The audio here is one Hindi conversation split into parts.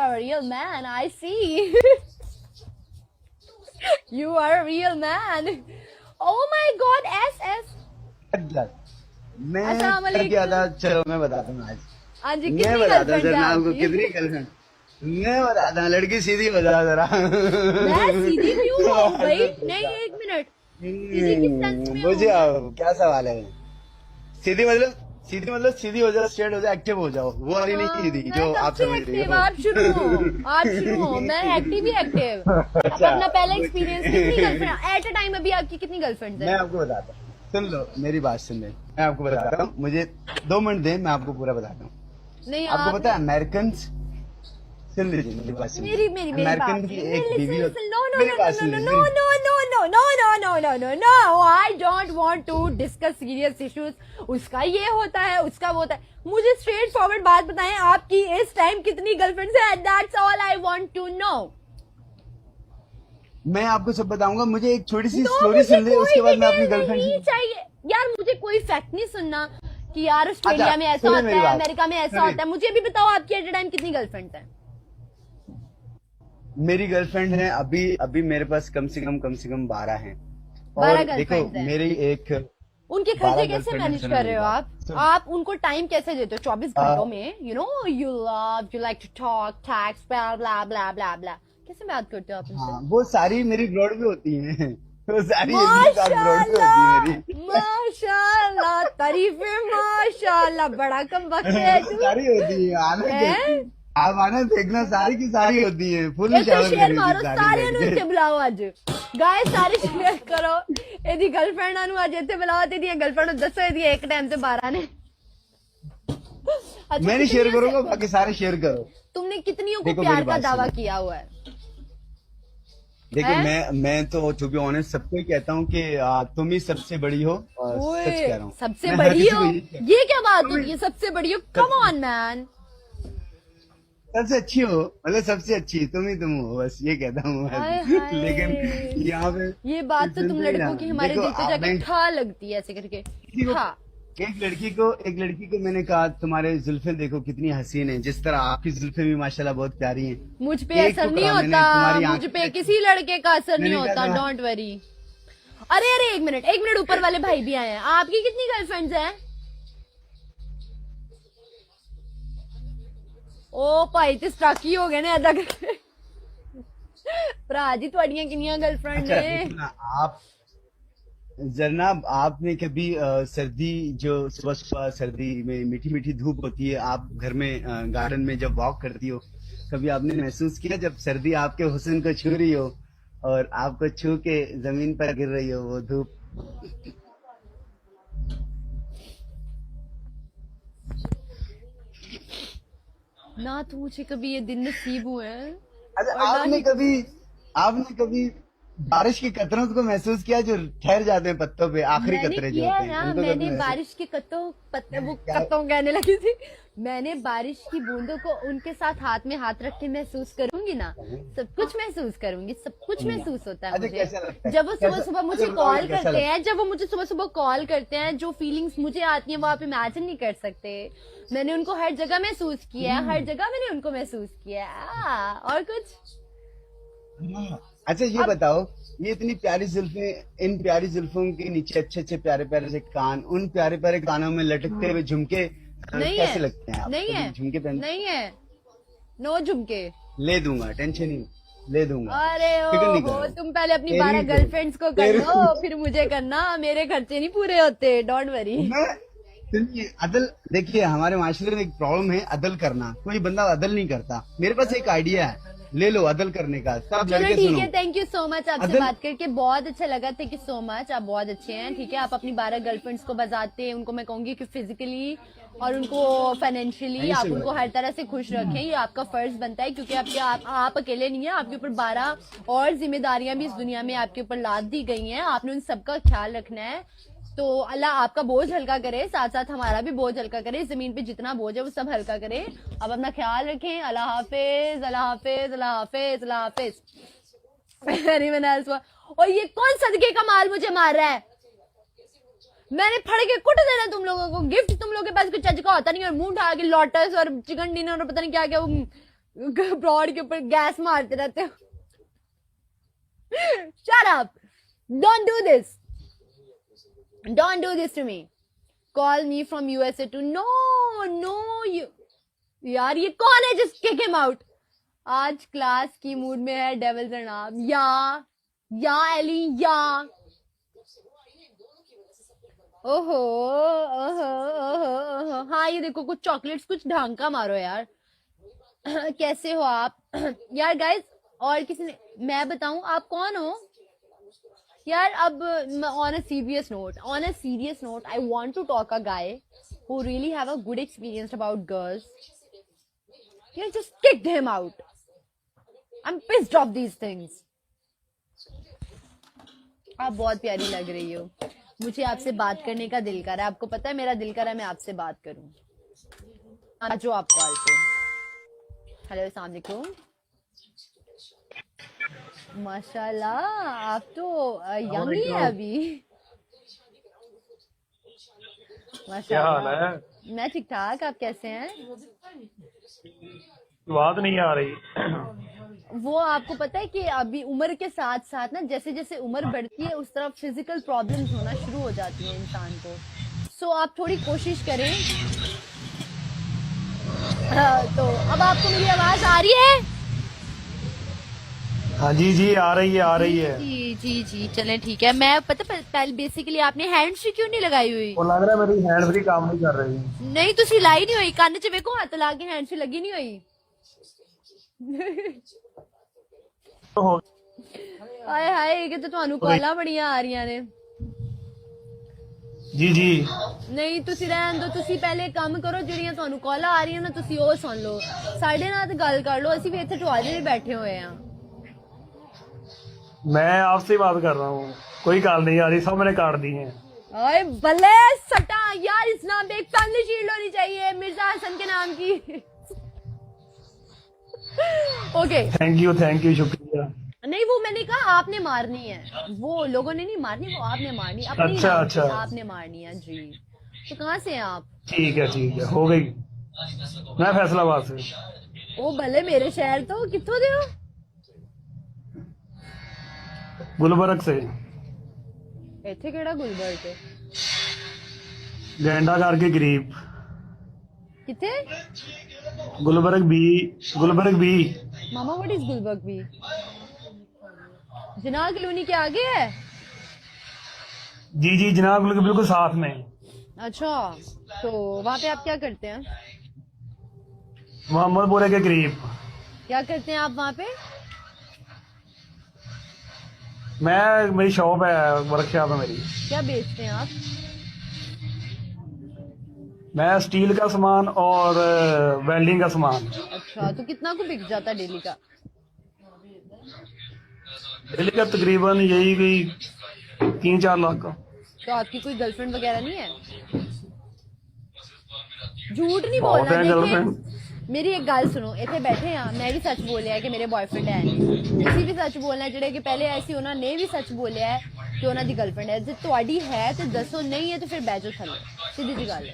are a real man. I see. You are a real man. Oh my God, S. मैं अस्सलाम क्या वालेकुम। किया था, चलो मैं बताता हूँ आज। हाँ जी, मैं कितनी बताता हूँ गर्लफ्रेंड सर है ना आपको आपकी? कितनी गर्लफ्रेंड। मैं बताता हूँ, लड़की सीधी हो जा जरा। मैं सीधी क्यों हूँ भाई? नहीं, एक मिनट। सीधी किस सेंस में हूँ मुझे मैं? आओ, क्या सवाल है? सीधी मतलब सीधी हो जाओ, स्ट्रेट हो जाओ, एक्टिव हो जाओ, वो वाली नहीं हाँ, सीधी मैं जो कब आप से समझ रही एक्टिव? हो। आप शुरू हो। आप शुरू हो। मैं एक्टिव ही एक्टिव। आप अच्छा, अपना पहला एक्सपीरियंस, कितनी मुझे गर्लफ्रेंड एट अ टाइम अभी आपकी कितनी गर्लफ्रेंड्स मैं हैं? आपको बताता हूँ, सुन लो मेरी बात सुन ले, मैं आपको बताता हूँ, मुझे 2 मिनट दे, मैं आपको पूरा बताता हूँ। नहीं, आपको पता आपने है अमेरिकन, सुन लीजिए मेरी बात सुन मेरी लीजिए, मेरी मेरी बात अमेरिकन की सुनिए। एक लिसन बीवी लिसन, नो नो मेरी नो बात नो सुन नो लीजिए नो मेरी, no no no no no no no no no, I don't want to discuss serious issues. उसका ये होता है, उसका वो होता है। मुझे स्ट्रेट फॉरवर्ड बात बताएं, आपकी इस टाइम कितनी गर्लफ्रेंड्स हैं? That's all I want to know. मैं आपको सब बताऊंगा, मुझे एक छोटी सी नो, स्टोरी मुझे सुन ले, कोई उसके बाद मैं अपनी डिटेल गर्लफ्रेंड नहीं से। चाहिए यार। मुझे कोई फैक्ट नहीं सुनना कि यार अच्छा ऑस्ट्रेलिया में ऐसा सुनिए होता मेरी है, बात, अमेरिका में ऐसा सुनिए, होता है। मुझे भी बताओ, आपकी एट अ टाइम कितनी गर्लफ्रेंड्स हैं? मेरी गर्लफ्रेंड है अभी अभी मेरे पास कम से कम 12 हैं। 12 और देखो गर्लफ्रेंड्स हैं। मेरी एक उनके 12 खर्चे कैसे गर्लफ्रेंड है, मैनेज सुनो कर मेरी रहे हो बात आप? सुन। आप उनको टाइम कैसे देते हो 24 घंटों आ, में? You love, you like to talk, tax, blah blah blah blah blah. कैसे बात करते हो आप उनसे? हाँ वो सारी मेरी ब्रॉड पे होती हैं। वो सारी एक ही साथ ब्रॉड पे होती है माशाल्लाह, मेरी। माशाल्लाह, तारीफे, माशाल्लाह, बड़ा कम वक्त है वो तू। सारी होती है, आना हैं? कैसी, आप आना देखना, सारी की सारी होती है, फुल एक तो शावर शेयर करी होती मारो, है सारी सारे बैठ नु इत्थे के। बुलाओ अज। गाइस सारे शेयर करो। एदी गर्लफ्रेंड नु अज इत्थे बुलाओ, तेरी गर्लफ्रेंड दसो एदी एक टाइम से 12 ने। अच्छा, मैं नहीं शेयर कितनियों करूंगा, से बाकी सारे शेयर करो। तुमने कितनियों को देखो मेरी प्यार का बात दावा सुनो, किया हुआ है? देखो हैं? मैं तो टू बी ऑनेस्ट सबको ही कहता हूँ कि तुम ही सबसे बड़ी हो, और सच ओए, कह रहा हूँ, सबसे मैं हर बड़ी किसी हो? को यही कहता ये क्या बात हूँ, तुम होती ही है सबसे बड़ी हो? Come on man. सबसे अच्छी हो, मतलब सबसे अच्छी तुम हो, बस ये कहता हूँ हाय बस। लेकिन हाय, यहाँ पे ये बात तो तुम सुनते ही ना, लड़कों की हमारे देखो दिल पे जाके आपने ठा लगती है ऐसे करके। किसी को, ठा। एक लड़की को मैंने कहा तुम्हारे जुल्फे देखो कितनी हसीन है, जिस तरह आपकी जुल्फे भी माशाल्लाह बहुत प्यारी हैं। मुझ पे एक असर को नहीं कहा होता, मैंने तुम्हारी मुझ आंखें पे कैसी, किसी लड़के का असर नहीं मैंने कहा होता, डोंट वरी। अरे अरे, एक मिनट एक मिनट, ऊपर वाले भाई भी आए हैं। आपकी कितनी गर्लफ्रेंड्स हैं? ओ भाई ते स्टक ही हो गए ने अदा करके। भरा जी, ਤੁਹਾਡੀਆਂ कितनियां गर्लफ्रेंड अच्छा ने? देखो ना आप, जरनाब आपने कभी सर्दी, जो सुबह सुबह सर्दी में मीठी मीठी धूप होती है, आप घर में गार्डन में जब वॉक करती हो, कभी आपने महसूस किया जब सर्दी आपके हुस्न को छू रही हो और आपको छू के जमीन पर गिर रही हो वो धूप? ना तो मुझे कभी ये दिन नसीब हुए हैं, अच्छा और ना ही आपने कभी बारिश के कतरों को महसूस किया जो ठहर जाते हैं पत्तों पे, आखिरी मैंने कतरे जो किया होते है हैं, ना। उनको कभी मैंने महसूस बारिश के कतों वो क्या? कतों कहने लगी थी। मैंने बारिश की बूंदों को उनके साथ हाथ में हाथ रख के महसूस करूंगी ना, सब कुछ महसूस करूंगी, सब कुछ महसूस होता है अच्छा मुझे। कैसा लगता है, जब वो सुबह कैसा, सुबह मुझे अच्छा बताओ कॉल कैसा करते लगता हैं, जब वो मुझे सुबह सुबह कॉल करते हैं, जो फीलिंग्स मुझे आती हैं वो आप इमेजिन नहीं कर सकते। मैंने उनको हर जगह महसूस किया है, हर जगह मैंने उनको महसूस किया है। और कुछ है? अच्छा ये अब बताओ, ये इतनी प्यारी जुल्फे, इन प्यारी जुल्फों के नीचे अच्छे अच्छे प्यारे प्यारे से कान, उन प्यारे प्यारे कानों में लटकते हुए झुमके नहीं कैसे है, लगते हैं? आप नहीं है, कभी झुमके पहन, नहीं है, नो झुमके। ले दूंगा, टेंशन नहीं, ले दूंगा, अरे फिक्र नहीं हो, करो, तुम पहले अपनी तेरी 12 ही करो, गर्लफ्रेंड्स को कर तेरी लो, फिर मुझे करना। मेरे खर्चे नहीं पूरे होते, डोंट वरी। मैं, सुनिए अदल, देखिए हमारे माशरे में एक प्रॉब्लम है अदल करना, कोई बंदा अदल नहीं करता। मेरे पास एक आइडिया है, ले लो अदल करने का, सब चलो लड़के ठीक सुनो। है, थैंक यू सो मच। आपसे अदल, बात करके बहुत अच्छा लगा, थैंक यू सो मच। आप बहुत अच्छे हैं, ठीक है। आप अपनी 12 गर्लफ्रेंड्स को बजाते हैं, उनको मैं कहूंगी कि फिजिकली और उनको फाइनेंशियली आप ऐसे उनको हर तरह से खुश रखें। ये आपका फर्ज बनता है, क्योंकि आप अकेले नहीं है, आपके ऊपर 12 और जिम्मेदारियां भी इस दुनिया में आपके ऊपर लाद दी गई हैं। आपने उन सबका ख्याल रखना है। तो अल्लाह आपका बोझ हल्का करे, साथ साथ हमारा भी बोझ हल्का करे। जमीन पे जितना बोझ है वो सब हल्का करे। अब अपना ख्याल रखें। अल्लाह हाफिज, अल्लाह हाफिज, अल्लाह हाफिज, अल्लाह हाफिज। Anyone else? और ये कौन सदके का माल मुझे मार रहा है? मैंने फड़ के कुट देना तुम लोगों को। गिफ्ट तुम लोगों के पास कुछ चज का होता नहीं, और मुंह उठा के लोटस और चिकन डिनर और पता नहीं क्या क्या वो ब्रॉड के ऊपर गैस मारते रहते हो। Shut up! Don't do this. Don't do this to me. Call me from USA to no you. यार ये कौन है just kick him out. आज क्लास की मूड में है डेविल जनाब। या एली या। ओहो ओहो ओहो ओहो। हाँ ये देखो कुछ चॉकलेट्स, कुछ ढंग का मारो यार। कैसे हो आप यार गाइस? और किसी ने, मैं बताऊं आप कौन हो यार? अब on a serious note, I want to talk a guy who really have a good experience about girls. You just kicked him out. I'm pissed off these things. आप बहुत प्यारी लग रही हो, मुझे आपसे बात करने का दिल कर रहा है। आपको पता है मेरा दिल कर रहा है मैं आपसे बात करूं। आज जो आप कॉल पे। हेलो अस्सलाम वालेकुम। माशाल्लाह आप तो यंग ही है अभी। क्या हाल है? मैं ठीक ठाक, आप कैसे हैं? बात नहीं आ रही। वो आपको पता है कि अभी उम्र के साथ साथ ना, जैसे जैसे उम्र बढ़ती है उस तरफ फिजिकल प्रॉब्लम्स होना शुरू हो जाती है इंसान को। सो आप थोड़ी कोशिश करें। तो अब आपको मेरी आवाज आ रही है? हाँ जी आ रही है। जी चलें ठीक है। मैं पता पहले बेसिकली आपने हैंड फ्री क्यों नहीं लगाई हुई? वो लग रहा है मेरी हैंड फ्री काम नहीं कर रही। नहीं तुसी लाई नहीं हुई, ਕੰਨ 'ਚ ਵੇਖੋ ਹੱਥ ਲਾ ਕੇ हैंड फ्री लगी नहीं हुई। ਹਾਏ ਹਾਏ ਕਿ ਤੁਹਾਨੂੰ ਕਾਲਾਂ ਬੜੀਆਂ ਆ ਰਹੀਆਂ ਨੇ। ਜੀ ਨਹੀਂ ਤੁਸੀਂ ਰਹਿਣ ਦਿਓ, ਤੁਸੀਂ ਪਹਿਲੇ ਕੰਮ ਕਰੋ, ਜਿਹੜੀਆਂ ਤੁਹਾਨੂੰ ਕਾਲਾਂ ਆ ਰਹੀਆਂ ਨਾ ਤੁਸੀਂ ਉਹ ਸੁਣ ਲਓ, ਸਾਡੇ ਨਾਲ ਤੇ ਗੱਲ ਕਰ ਲਓ, ਅਸੀਂ ਵੀ ਇੱਥੇ ਟਵਾਲੇ ਹੀ ਬੈਠੇ ਹੋਏ ਆ। मैं आपसे बात कर रहा हूँ, कोई कॉल नहीं आ रही, सब मैंने काट दी है। ओए बल्ले सटा यार, इस नाम पे एक फैमिली शील्ड होनी चाहिए मिर्जा हसन के नाम की। ओके थैंक यू शुक्रिया। नहीं वो मैंने कहा आपने मारनी है, वो लोगों ने नहीं मारनी, वो आपने मारनी अपनी। अच्छा आपने मारनी है जी। तो कहाँ से हैं आप? ठीक है हो गई। मैं फैसलाबाद से। ओ भले मेरे शहर तो कितों दे हो? गुलबर्ग से। ਇੱਥੇ ਕਿਹੜਾ ਗੁਲਬਰਗ ਹੈ? ਗੈਂਡਾ ਕਰਕੇ ਗਰੀਬ। किथे? गुलबर्ग बी। मामा what is Gulberg B? Jinnah colony के आगे है? जी जनाब बिल्कुल साथ में। अच्छा तो वहाँ पे आप क्या करते हैं? मोहम्मदपुरे के करीब। क्या करते हैं आप वहाँ पे? मेरी शॉप है, वर्कशॉप है मेरी। क्या बेचते हैं आप? मैं स्टील का सामान और वेल्डिंग का सामान। अच्छा तो कितना को बिक जाता है डेली का? डेली का तकरीबन यही कोई 3-4 लाख का। तो आपकी कोई गर्लफ्रेंड वगैरह नहीं है? झूठ नहीं बहुत बोलना। है गर्लफ्रेंड। मेरी एक गल सुनो, इतने बैठे हैं, मैं भी सच बोलिया कि मेरे बॉयफ्रेंड है नहीं, ਤੁਸੀਂ ਵੀ ਸੱਚ ਬੋਲਣਾ, ਜਿਹੜੇ ਕਿ ਪਹਿਲੇ ਆਏ ਸੀ ਉਹਨਾਂ ਨੇ ਵੀ ਸੱਚ ਬੋਲਿਆ ਹੈ ਕਿ ਉਹਨਾਂ ਦੀ ਗਰਲਫ੍ਰੈਂਡ ਹੈ। ਜੇ ਤੁਹਾਡੀ ਹੈ ਤੇ ਦੱਸੋ, ਨਹੀਂ ਹੈ ਤੇ ਫਿਰ ਬਹਿ ਜਾਓ ਥੱਲੇ, सीधी सी गल है।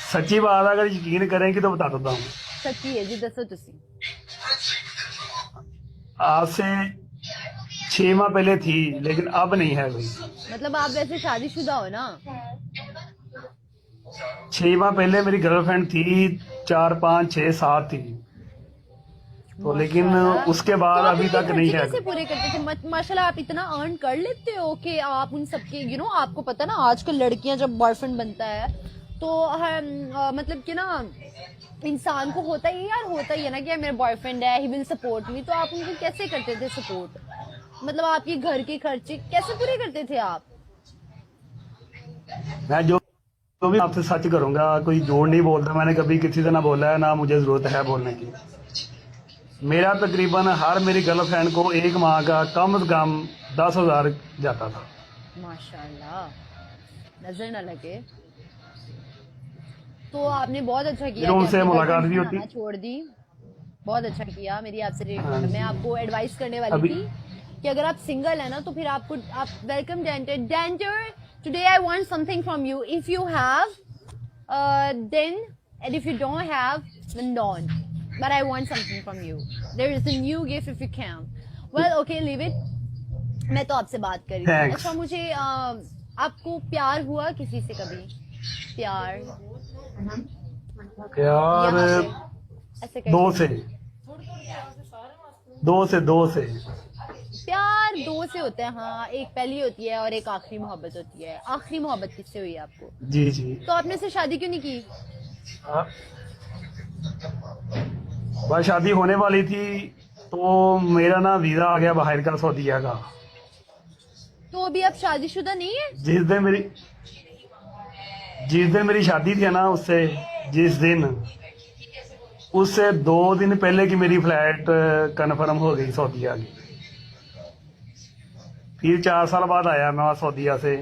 सच्ची बात है, अगर यकीन करेंगे तो बता देता हूँ। सच्ची है जी, दसो तुसी। आज से 6 माह पहले थी, लेकिन अब नहीं है कोई। मतलब आप वैसे शादीशुदा हो ना? 6 माह पहले मेरी गर्लफ्रेंड थी, 4, 5, 6, 7 थी तो, लेकिन उसके बाद तो आप अभी इनके तक नहीं खर्चे है। कैसे पूरे करते थे? माशाल्लाह आप इतना अर्न कर लेते हो कि आप उन सबके आपको पता ना आजकल लड़कियां जब बॉयफ्रेंड बनता है तो मतलब कि ना इंसान को होता ही है ना कि मेरा बॉयफ्रेंड है, ही विल सपोर्ट मी। तो आप उनको कैसे करते थे सपोर्ट? मतलब आपके घर के खर्चे कैसे पूरे करते थे आप? मैं जो भी आपसे सच करूंगा, कोई जोड़ नहीं बोलता, मैंने कभी किसी से ना बोला है, ना मुझे जरूरत है बोलने की। मेरा तकरीबन हर मेरी गर्लफ्रेंड को 1 माह का कम से कम 10,000 जाता था। माशाल्लाह, नजर न लगे। तो आपने बहुत अच्छा किया, उनसे मुलाकात भी होती, छोड़ दी, बहुत अच्छा किया। मेरी आपसे मैं आपको एडवाइस करने वाली थी कि अगर आप सिंगल है ना तो फिर आप वेलकम डेंटर today I want something from you, if you have then, and if you don't have then don't. But I want something from you. There is a new gift if you can. Well, okay, leave it. मैं तो आपसे बात कर रही हूँ. Thanks. अच्छा, मुझे आपको प्यार हुआ किसी से कभी? प्यार प्यार यहाँ पे ऐसे करके. दो से प्यार दो से होता है. हाँ, एक पहली होती है और एक आखिरी मोहब्बत होती है. आखिरी मोहब्बत किससे हुई आपको? जी जी. तो आपने से शादी क्यों नहीं की? बस शादी होने वाली थी तो मेरा ना वीजा आ गया बाहर का, सऊदीया का. तो अभी आप शादीशुदा नहीं है? जिस दिन मेरी शादी थी ना, उससे 2 दिन पहले की मेरी फ्लाइट कन्फर्म हो गई सऊदीया की. फिर 4 साल बाद आया मैं सऊदीया से.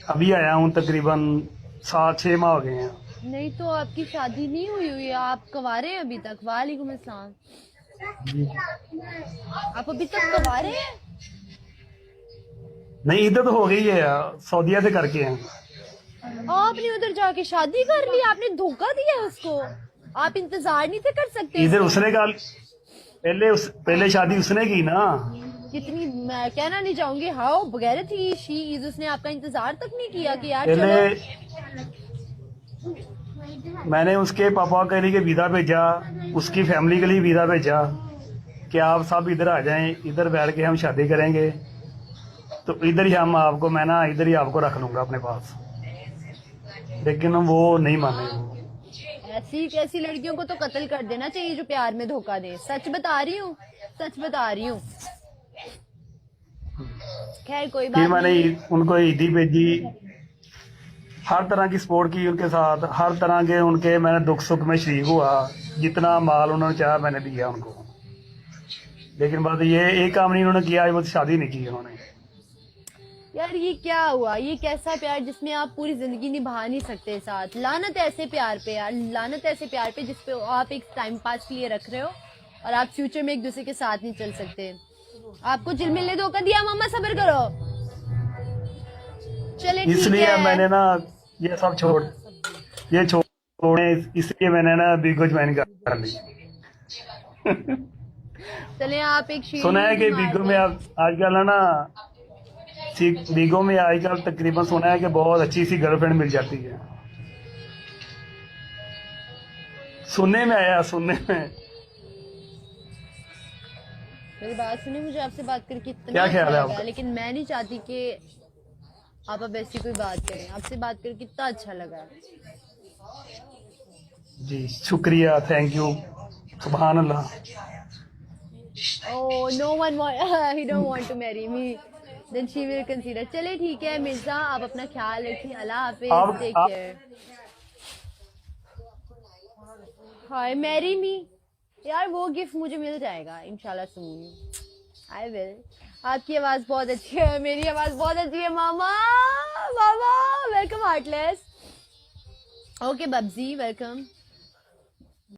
अभी आया हूँ, तकरीबन 7-6 माह हो गए हैं. नहीं तो आपकी शादी नहीं हुई है, आप कवारे हैं अभी तक. वालेकुम अस्सलाम. आप अभी तक कवारे हैं? नहीं, इधर तो हो गई है, सऊदीया से करके हैं. आपने उधर जाके शादी कर ली? आपने धोखा दिया उसको? आप इंतजार नहीं थे कर सकते? इधर उसने का पहले शादी उसने की ना. कितनी, मैं कहना नहीं चाहूंगी हाउ बगैर थी शी इज. उसने आपका इंतजार तक नहीं किया कि यार पहले चलो. मैंने उसके पापा के लिए वीजा भेजा, उसकी फैमिली के लिए वीजा भेजा कि आप सब इधर आ जाएं, इधर बैठ के हम शादी करेंगे. तो इधर ही इधर ही आपको रख लूंगा अपने पास. लेकिन वो नहीं माने. ऐसी लड़कियों को तो कत्ल कर देना चाहिए जो प्यार में धोखा दे. सच बता रही हूँ. खैर कोई फिर बात मैंने नहीं. उनको ईदी भेजी, हर तरह की सपोर्ट की उनके साथ, हर तरह के उनके मैंने दुख सुख में शरीक हुआ. जितना माल उन्होंने चाहा मैंने दिया उनको. लेकिन बात ये एक काम नहीं उन्होंने किया, वो शादी नहीं की उन्होंने. यार ये क्या हुआ? ये कैसा प्यार जिसमें आप पूरी जिंदगी निभा नहीं सकते साथ? लानत ऐसे प्यार पे यार, लानत ऐसे प्यार पे जिसपे आप एक टाइम पास के लिए रख रहे हो और आप फ्यूचर में एक दूसरे के साथ नहीं चल सकते. आपको चिलमिल ने धोखा दिया. मामा सब्र करो. चले ठीक इसलिए है. मैंने ना ये सब छोड़े, इसलिए मैंने ना बीगो ज्वाइन कर ली. चले आप एक शेर सुना है कि मार बीगो दो. में आजकल है ना, बीगो में आजकल तकरीबन सुना है कि बहुत अच्छी सी गर्लफ्रेंड मिल जाती है. सुनने में आया. मेरी बात सुनिए, मुझे आपसे बात करके इतना क्या ख्याल है अच्छा लगा, आपका? लेकिन मैं नहीं चाहती कि आप अब ऐसी कोई बात करें. आपसे बात करके इतना अच्छा लगा. जी शुक्रिया, थैंक यू, सुभान अल्लाह. Oh, no one he don't want to marry me. Then she will consider. चले ठीक है मिर्जा, आप अपना ख्याल रखिए. अल्लाह हाफिज. Take care. Hi marry me. यार वो गिफ्ट मुझे मिल जाएगा इंशाल्लाह सून. I will. आपकी आवाज बहुत अच्छी है, मेरी आवाज बहुत अच्छी है. मामा welcome heartless. Okay Babji welcome.